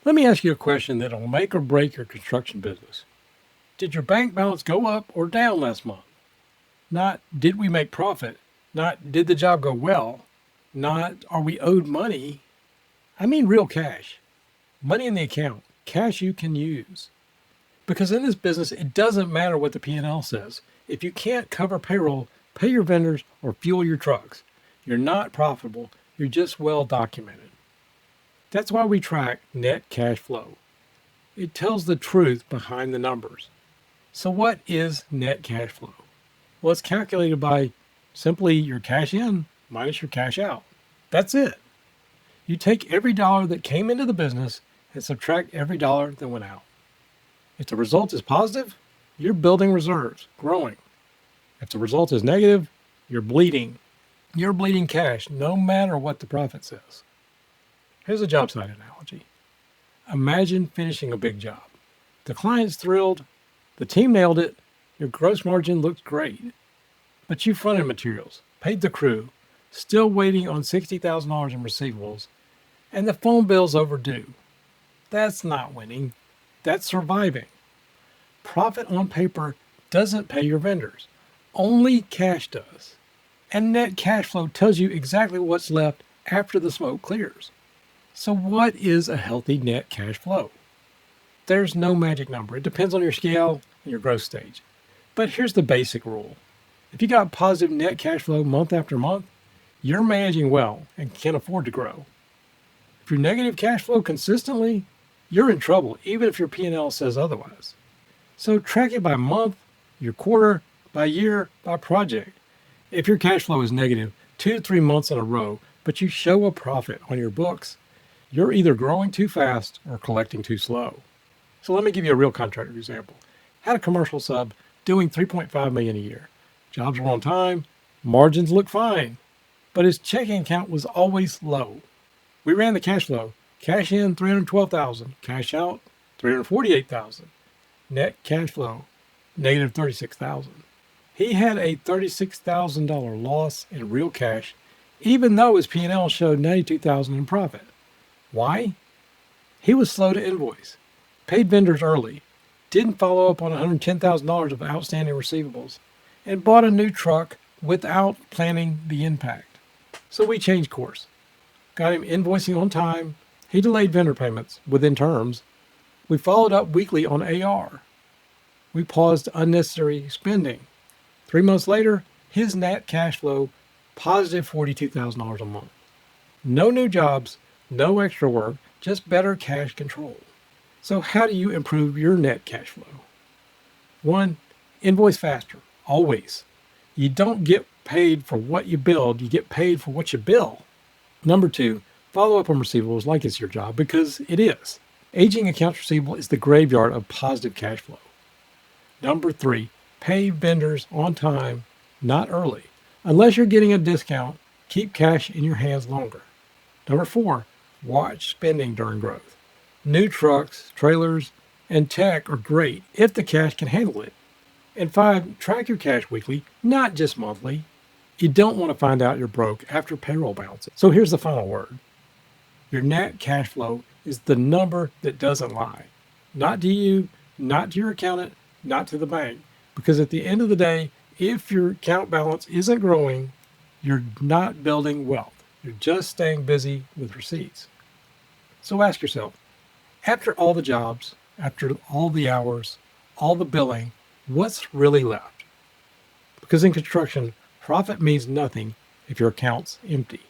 Let me ask you a question that'll make or break your construction business. Did your bank balance go up or down last month? Not did we make profit, not did the job go well, not are we owed money. I mean real cash, money in the account, cash you can use. Because in this business, it doesn't matter what the P&L says. If you can't cover payroll, pay your vendors, or fuel your trucks, you're not profitable, you're just well documented. That's why we track net cash flow. It tells the truth behind the numbers. So what is net cash flow? Well, it's calculated by simply your cash in minus your cash out. That's it. You take every dollar that came into the business and subtract every dollar that went out. If the result is positive, you're building reserves, growing. If the result is negative, you're bleeding. You're bleeding cash, no matter what the profit says. Here's a job site analogy. Imagine finishing a big job. The client's thrilled, the team nailed it, your gross margin looks great. But you fronted materials, paid the crew, still waiting on $60,000 in receivables, and the phone bill's overdue. That's not winning, that's surviving. Profit on paper doesn't pay your vendors. Only cash does. And net cash flow tells you exactly what's left after the smoke clears. So what is a healthy net cash flow? There's no magic number. It depends on your scale and your growth stage. But here's the basic rule. If you got positive net cash flow month after month, you're managing well and can afford to grow. If you're negative cash flow consistently, you're in trouble, even if your P&L says otherwise. So track it by month, your quarter, by year, by project. If your cash flow is negative 2 to 3 months in a row, but you show a profit on your books, you're either growing too fast or collecting too slow. So let me give you a real contractor example. Had a commercial sub doing $3.5 million a year. Jobs were on time, margins looked fine, but his checking account was always low. We ran the cash flow. Cash in $312,000, cash out $348,000. Net cash flow negative $36,000. He had a $36,000 loss in real cash, even though his P&L showed $92,000 in profit. Why? He was slow to invoice, paid vendors early, didn't follow up on $110,000 of outstanding receivables, and bought a new truck without planning the impact. So we changed course. Got him invoicing on time. He delayed vendor payments within terms. We followed up weekly on AR. We paused unnecessary spending. 3 months later, his net cash flow positive $42,000 a month. No new jobs, no extra work, just better cash control. So how do you improve your net cash flow? 1, invoice faster, always. You don't get paid for what you build, you get paid for what you bill. Number 2, follow up on receivables like it's your job, because it is. Aging accounts receivable is the graveyard of positive cash flow. Number 3, pay vendors on time, not early. Unless you're getting a discount, keep cash in your hands longer. Number 4, watch spending during growth. New trucks, trailers, and tech are great if the cash can handle it. And 5, track your cash weekly, not just monthly. You don't want to find out you're broke after payroll bounces. So here's the final word. Your net cash flow is the number that doesn't lie. Not to you, not to your accountant, not to the bank. Because at the end of the day, if your account balance isn't growing, you're not building wealth. You're just staying busy with receipts. So ask yourself, after all the jobs, after all the hours, all the billing, what's really left? Because in construction, profit means nothing if your account's empty.